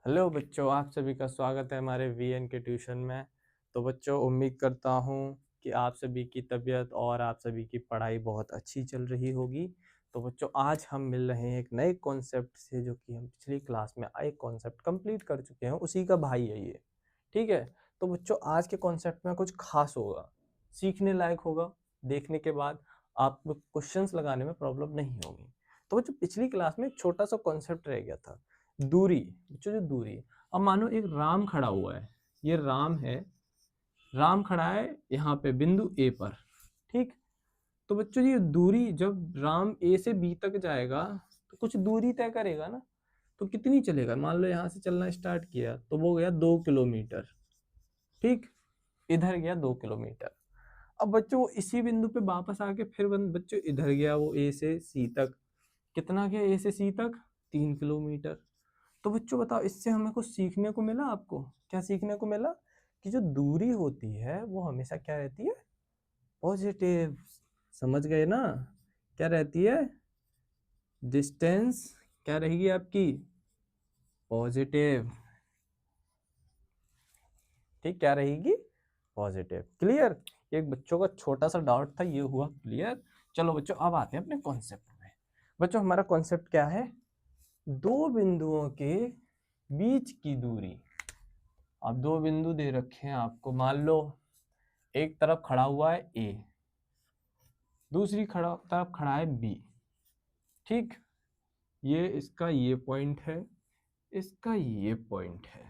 Hello बच्चों, आप सभी का स्वागत है हमारे वीएन के ट्यूशन में। तो बच्चों, उम्मीद करता हूँ कि आप सभी की तबीयत और आप सभी की पढ़ाई बहुत अच्छी चल रही होगी। तो बच्चों, आज हम मिल रहे हैं एक नए कॉन्सेप्ट से, जो कि हम पिछली क्लास में एक कॉन्सेप्ट कंप्लीट कर चुके हैं, उसी का भाई है ये। ठीक है। तो बच्चों, आज के कॉन्सेप्ट में कुछ खास होगा, सीखने लायक होगा। देखने के बाद आपको क्वेश्चंस लगाने में प्रॉब्लम नहीं होगी। तो बच्चों, पिछली क्लास में एक छोटा सा कॉन्सेप्ट रह गया था, दूरी। बच्चों, जो दूरी, अब मानो एक राम खड़ा हुआ है, ये राम है, राम खड़ा है यहाँ पे बिंदु ए पर। ठीक। तो बच्चों, ये दूरी जब राम ए से बी तक जाएगा तो कुछ दूरी तय करेगा ना। तो कितनी चलेगा, मान लो यहाँ से चलना स्टार्ट किया तो वो गया 2 किलोमीटर। ठीक। इधर गया 2 किलोमीटर। अब बच्चों, इसी बिंदु पे वापस आके फिर बच्चों इधर गया, वो ए से सी तक। कितना गया ए से सी तक? 3 किलोमीटर। तो बच्चों बताओ, इससे हमें कुछ सीखने को मिला? आपको क्या सीखने को मिला? कि जो दूरी होती है वो हमेशा क्या रहती है? पॉजिटिव। समझ गए ना? क्या रहती है? डिस्टेंस क्या रहेगी आपकी? पॉजिटिव। ठीक, क्या रहेगी? पॉजिटिव। क्लियर? एक बच्चों का छोटा सा डाउट था, ये हुआ क्लियर। चलो बच्चों, अब आते हैं अपने कॉन्सेप्ट में। बच्चों, हमारा कॉन्सेप्ट क्या है? दो बिंदुओं के बीच की दूरी। अब दो बिंदु दे रखे हैं आपको, मान लो एक तरफ खड़ा हुआ है ए, दूसरी तरफ खड़ा है बी। ठीक। ये इसका ये पॉइंट है, इसका ये पॉइंट है।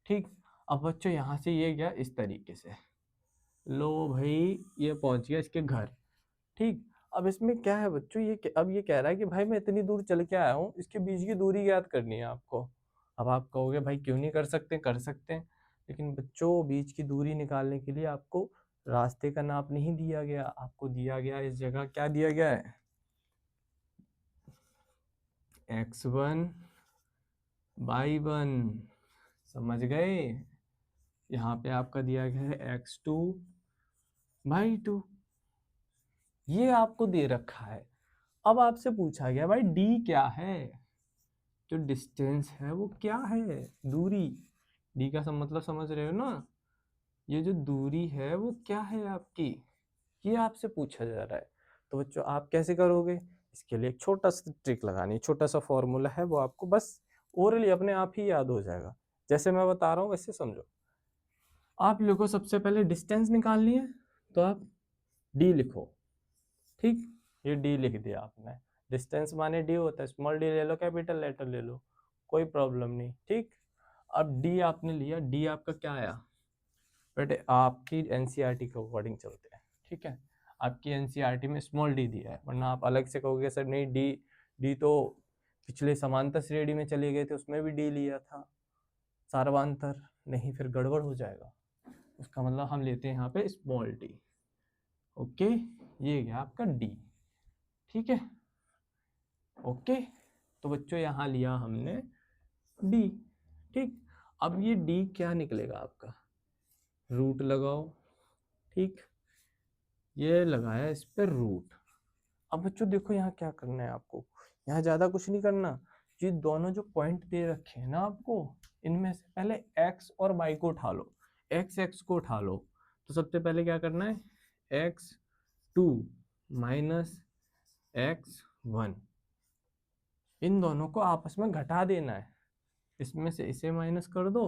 ठीक। अब बच्चों, यहां से ये गया इस तरीके से, लो भाई, ये पहुंच गया इसके घर। ठीक। अब इसमें क्या है बच्चों, अब ये कह रहा है कि भाई मैं इतनी दूर चल के आया हूँ, इसके बीच की दूरी याद करनी है आपको। अब आप कहोगे भाई क्यों नहीं कर सकते? कर सकते हैं, लेकिन बच्चों बीच की दूरी निकालने के लिए आपको रास्ते का नाप नहीं दिया गया, आपको दिया गया इस जगह क्या दिया गया है? x1 y1। समझ गए? यहाँ पे आपका दिया गया है x2 y2। ये आपको दे रखा है। अब आपसे पूछा गया भाई d क्या है? जो डिस्टेंस है वो क्या है? दूरी। d का मतलब समझ रहे हो ना? ये जो दूरी है वो क्या है आपकी, ये आपसे पूछा जा रहा है। तो बच्चों, आप कैसे करोगे? इसके लिए एक छोटा सा ट्रिक लगानी है, छोटा सा फॉर्मूला है, वो आपको बस ओरली अपने आप ही याद हो जाएगा। जैसे मैं बता रहा हूँ वैसे समझो। आप लोगों को सबसे पहले डिस्टेंस निकालनी है, तो आप d लिखो। ठीक। ये d लिख दिया आपने। डिस्टेंस माने d होता है, स्मॉल d ले लो, कैपिटल लेटर ले लो, कोई प्रॉब्लम नहीं। ठीक। अब d आपने लिया, d आपका क्या आया? बेटे, आपकी एनसीईआरटी के अकॉर्डिंग चलते हैं। ठीक है। आपकी एनसीईआरटी में स्मॉल डी दिया है, वरना आप अलग से कहोगे सर नहीं, डी डी तो पिछले समांतर श्रेणी में चले गए थे, उसमें भी डी लिया था। सार्वांतर नहीं, फिर गड़बड़ हो जाएगा। उसका मतलब हम लेते हैं यहाँ पे स्मॉल डी। ओके, ये गया आपका डी। ठीक है। ओके। तो बच्चों, यहाँ लिया हमने डी। ठीक। अब ये डी क्या निकलेगा आपका? रूट लगाओ। ठीक। ये लगाया इस पर रूट। अब बच्चों देखो, यहाँ क्या करना है आपको? यहाँ ज्यादा कुछ नहीं करना। ये दोनों जो पॉइंट दे रखे हैं ना आपको, इनमें से पहले x और y को उठा लो। x को उठा लो। तो सबसे पहले क्या करना है? x2 माइनस x1, इन दोनों को आपस में घटा देना है। इसमें से इसे माइनस कर दो।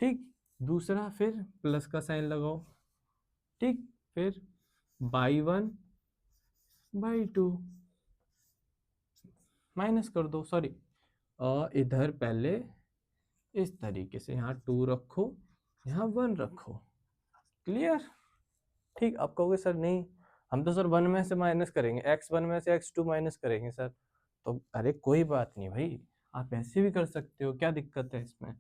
ठीक। दूसरा फिर प्लस का साइन लगाओ। ठीक। फिर y1 y2 माइनस कर दो, सॉरी। और इधर पहले इस तरीके से यहाँ 2 रखो, यहाँ 1 रखो। क्लियर? ठीक। आप कहोगे सर नहीं, हम तो सर 1 में से माइनस करेंगे, x1 में से x2 माइनस करेंगे सर। तो अरे कोई बात नहीं भाई, आप ऐसे भी कर सकते हो, क्या दिक्कत है इसमें?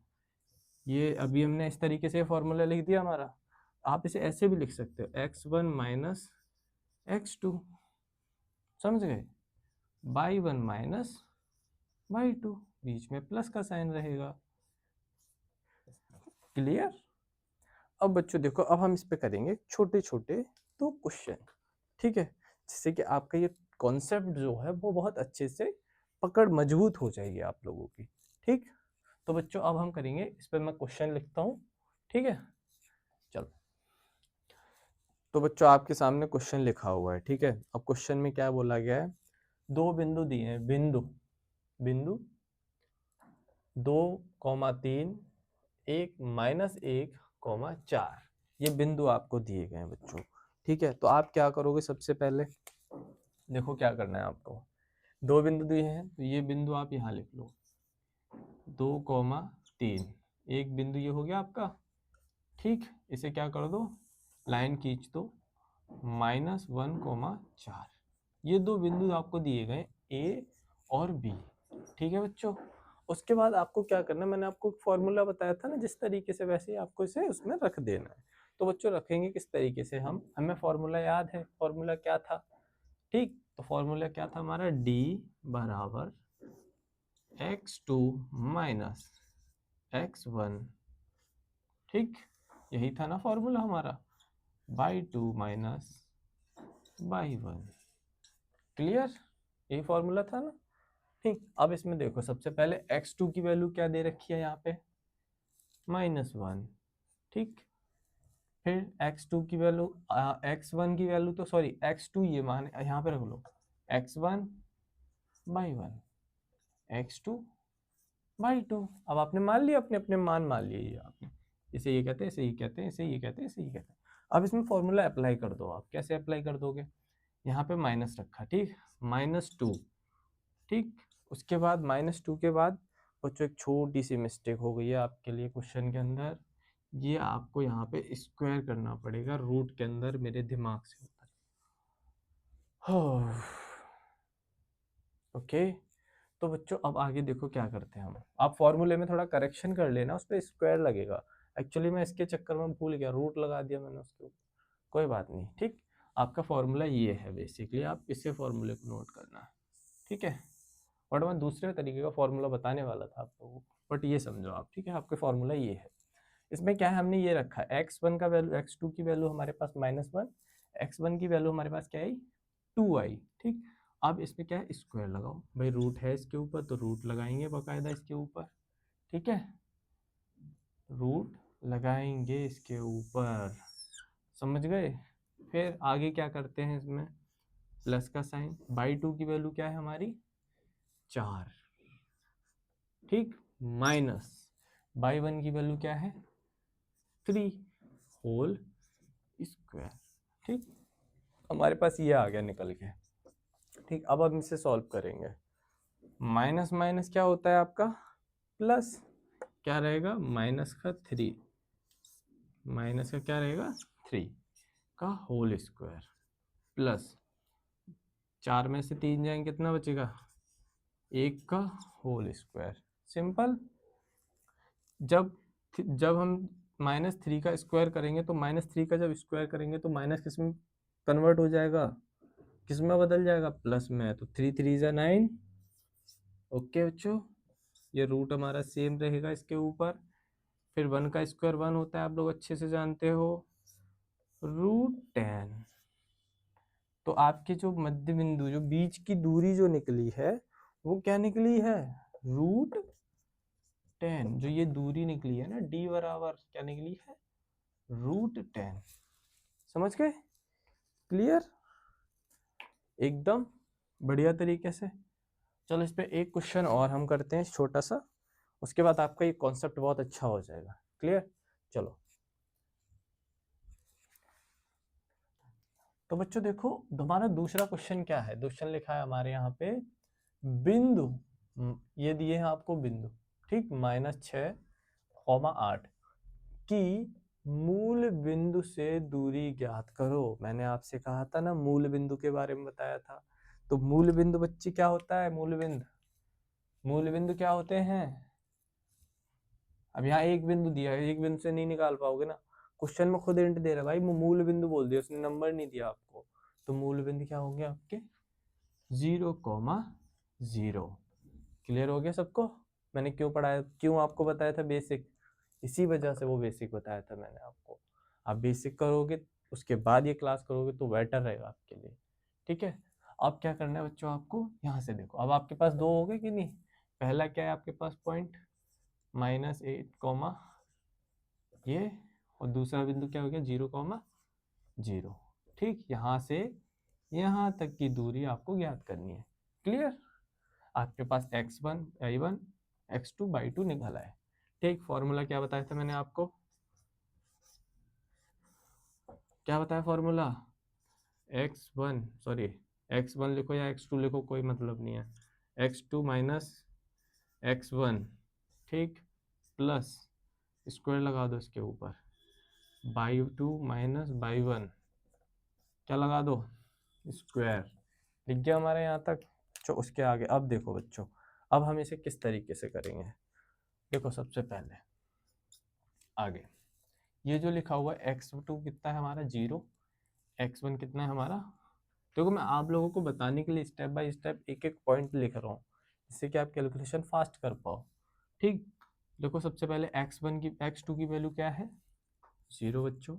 ये अभी हमने इस तरीके से फॉर्मूला लिख दिया हमारा, आप इसे ऐसे भी लिख सकते हो, x1 माइनस x2। समझ गए? y1 माइनस y2, बीच में प्लस का साइन रहेगा। क्लियर? अब बच्चों देखो, अब हम इस पे करेंगे छोटे छोटे 2 क्वेश्चन। ठीक है, जिससे कि आपका ये कॉन्सेप्ट जो है वो बहुत अच्छे से पकड़ मजबूत हो जाएगी आप लोगों की। ठीक। तो बच्चों अब हम करेंगे, इस पर मैं क्वेश्चन लिखता हूँ, ठीक है। चलो, तो बच्चों आपके सामने क्वेश्चन लिखा हुआ है, ठीक है। अब क्वेश्चन में क्या बोला गया है, दो बिंदु दिए हैं, बिंदु 2,3, 1, -1, 4, ये बिंदु आपको दिए गए हैं बच्चों, ठीक है। तो आप क्या करोगे, सबसे पहले देखो क्या करना है आपको, दो बिंदु दिए हैं तो ये बिंदु आप यहाँ लिख लो, 2,3, एक बिंदु ये हो गया आपका, ठीक। इसे क्या कर दो, लाइन खींच दो, -1, 4, ये दो बिंदु आपको दिए गए ए और बी, ठीक है बच्चों। उसके बाद आपको क्या करना है, मैंने आपको फॉर्मूला बताया था ना जिस तरीके से, वैसे ही आपको इसे उसमें रख देना है। तो बच्चों रखेंगे किस तरीके से, हमें फॉर्मूला याद है, फॉर्मूला क्या था, ठीक। तो फॉर्मूला क्या था हमारा, D बराबर x2 माइनस x1, ठीक। यही था ना फॉर्मूला हमारा, y2 माइनस y1, क्लियर, यही फॉर्मूला था ना, ठीक। अब इसमें देखो, सबसे पहले x2 की वैल्यू क्या दे रखी है यहाँ पे, -1, ठीक। फिर x2 की वैल्यू, x1 की वैल्यू, तो सॉरी x2 ये मान यहाँ पे रख लो, x1 y1, x2 y2। अब आपने मान लिया, अपने अपने मान लिए ये आपने, इसे ये कहते हैं, इसे ये कहते हैं, इसे ये कहते हैं, इसे ये कहते हैं। अब इसमें फॉर्मूला अप्लाई कर दो, आप कैसे अप्लाई कर दोगे, यहाँ पे माइनस रखा, ठीक, -2, ठीक। उसके बाद -2 के बाद बच्चों एक छोटी सी मिस्टेक हो गई है आपके लिए क्वेश्चन के अंदर, ये आपको यहाँ पे स्क्वायर करना पड़ेगा रूट के अंदर, मेरे दिमाग से ऊपर, ओके। तो बच्चों अब आगे देखो क्या करते हैं हम, आप फॉर्मूले में थोड़ा करेक्शन कर लेना, उस पर स्क्वायर लगेगा, एक्चुअली मैं इसके चक्कर में भूल गया, रूट लगा दिया मैंने उसके ऊपर, कोई बात नहीं, ठीक। आपका फॉर्मूला ये है बेसिकली, आप इसे फॉर्मूले को नोट करना, ठीक है। बट मैं दूसरे तरीके का फॉर्मूला बताने वाला था आप लोगों को, बट ये समझो आप, ठीक है। आपका फॉर्मूला ये है, इसमें क्या है, हमने ये रखा है x1 का वैल्यू, x2 की वैल्यू हमारे पास -1, x1 की वैल्यू हमारे पास क्या आई, 2 आई, ठीक। अब इसमें क्या है, स्क्वायर लगाओ भाई, रूट है इसके ऊपर तो रूट लगाएंगे बाकायदा इसके ऊपर, ठीक है, रूट लगाएंगे इसके ऊपर, समझ गए। फिर आगे क्या करते हैं, इसमें प्लस का साइन, बाई 2 की वैल्यू क्या है हमारी, 4, ठीक, माइनस बाई 1 की वैल्यू क्या है, 3 होल स्क्वायर, ठीक। हमारे पास ये आ गया निकल के, ठीक। अब हम इसे सॉल्व करेंगे, माइनस माइनस क्या होता है आपका, प्लस, क्या रहेगा, -3, माइनस का क्या रहेगा, 3 का होल स्क्वायर, प्लस 4 में से 3 जाएंगे, कितना बचेगा, 1 का होल स्क्वायर, सिंपल। जब जब हम -3 का स्क्वायर करेंगे, तो -3 का जब स्क्वायर करेंगे तो माइनस किस में कन्वर्ट हो जाएगा, किस में बदल जाएगा, प्लस में, तो 3 3 ज़ा 9, ओके बच्चों। ये रूट हमारा सेम रहेगा इसके ऊपर। फिर 1 का स्क्वायर 1 होता है, आप लोग अच्छे से जानते हो, √10। तो आपके जो मध्य बिंदु, जो बीच की दूरी जो निकली है, वो क्या निकली है, √10। जो ये दूरी निकली है ना, d बराबर क्या निकली है, √10, समझ गए, क्लियर, एकदम बढ़िया तरीके से। चलो इस पे एक क्वेश्चन और हम करते हैं छोटा सा, उसके बाद आपका ये कॉन्सेप्ट बहुत अच्छा हो जाएगा, क्लियर। चलो, तो बच्चों देखो, हमारा दूसरा क्वेश्चन क्या है, क्वेश्चन लिखा है हमारे यहाँ पे, बिंदु, ये दिए हैं आपको बिंदु, ठीक, -6, 8 की मूल बिंदु से दूरी ज्ञात करो। मैंने आपसे कहा था ना, मूल बिंदु के बारे में बताया था। तो मूल बिंदु बच्चे क्या होता है, मूल बिंदु क्या होते हैं, अब यहाँ एक बिंदु दिया है, एक बिंदु से नहीं निकाल पाओगे ना, क्वेश्चन में खुद हिंट दे रहा है भाई, मूल बिंदु बोल दिया उसने, नंबर नहीं दिया आपको। तो मूल बिंदु क्या होंगे आपके, 0,0, क्लियर हो गया सबको। मैंने क्यों पढ़ाया, क्यों आपको बताया था बेसिक, इसी वजह से वो बेसिक बताया था मैंने आपको। आप बेसिक करोगे, उसके बाद ये क्लास करोगे तो बेटर रहेगा आपके लिए, ठीक है। अब क्या करना है बच्चों, आपको यहाँ से देखो, अब आपके पास दो हो गए कि नहीं, पहला क्या है आपके पास पॉइंट, -8, ये, और दूसरा बिंदु क्या हो गया 0, 0। ठीक, यहाँ से यहाँ तक की दूरी आपको ज्ञात करनी है। क्लियर? आपके पास x1 y1 x2 y2 निकल आए। ठीक, फॉर्मूला क्या बताया था मैंने आपको? क्या बताया फॉर्मूला? x1 लिखो या x2 लिखो, कोई मतलब नहीं है। x2 माइनस x1, ठीक, प्लस स्क्वायर लगा दो इसके ऊपर, y2 माइनस y1 क्या लगा दो, स्क्वायर। लिख गया हमारे यहाँ तक। तो उसके आगे अब देखो बच्चों, अब हम इसे किस तरीके से करेंगे। देखो सबसे पहले आगे ये जो लिखा हुआ है x2 कितना है हमारा 0, x1 कितना है हमारा। देखो मैं आप लोगों को बताने के लिए स्टेप बाय स्टेप एक एक पॉइंट लिख रहा हूँ, जिससे कि आप कैलकुलेशन फास्ट कर पाओ। ठीक, देखो सबसे पहले x2 की वैल्यू क्या है 0 बच्चों,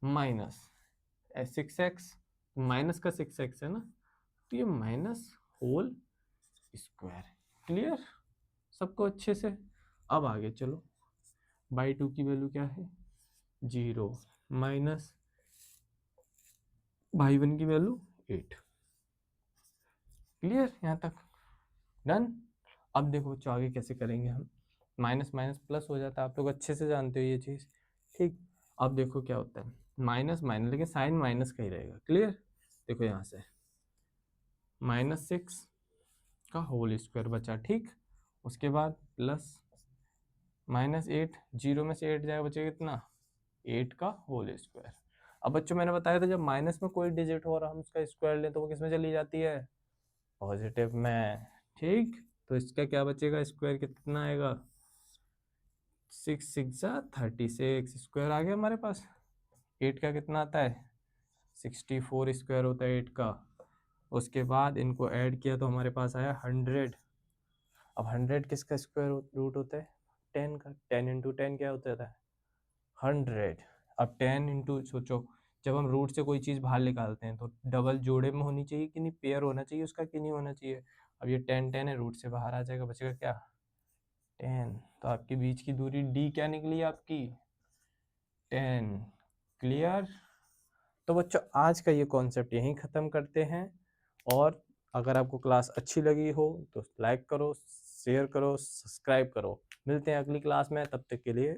माइनस 6x, माइनस का 6x है ना, तो ये माइनस होल स्क्वायर। क्लियर सबको अच्छे से? अब आगे चलो, y2 की वैल्यू क्या है 0, माइनस y1 की वैल्यू 8। क्लियर यहाँ तक? डन। अब देखो बच्चों आगे कैसे करेंगे हम, माइनस माइनस प्लस हो जाता है, आप लोग अच्छे से जानते हो ये चीज़। ठीक, अब देखो क्या होता है, माइनस माइनस, लेकिन साइन माइनस का ही रहेगा। क्लियर? देखो यहाँ से -6 का होल स्क्वायर बचा, ठीक, उसके बाद प्लस -8, 0 में से 8 जाएगा, बचेगा कितना 8 का होल स्क्वायर। अब बच्चों मैंने बताया था जब माइनस में कोई डिजिट हो और हम उसका स्क्वायर लें तो वो किस में चली जाती है, पॉजिटिव में। ठीक, तो इसका क्या बचेगा, स्क्वायर कितना आएगा 6 6 36 स्क्वायर आ गया हमारे पास। 8 का कितना आता है 64 स्क्वायर होता है 8 का। उसके बाद इनको ऐड किया तो हमारे पास आया 100। अब 100 किसका स्क्वायर रूट होता है 10 का, 10 इंटू 10 क्या होता है 100। अब 10 इंटू, सोचो जब हम रूट से कोई चीज़ बाहर निकालते हैं तो डबल जोड़े में होनी चाहिए कि नहीं, पेयर होना चाहिए उसका कि नहीं होना चाहिए। अब ये 10 10 है, रूट से बाहर आ जाएगा, बचेगा क्या 10। तो आपके बीच की दूरी d क्या निकली आपकी 10। क्लियर? तो बच्चों आज का ये कॉन्सेप्ट यहीं ख़त्म करते हैं, और अगर आपको क्लास अच्छी लगी हो तो लाइक करो, शेयर करो, सब्सक्राइब करो। मिलते हैं अगली क्लास में, तब तक के लिए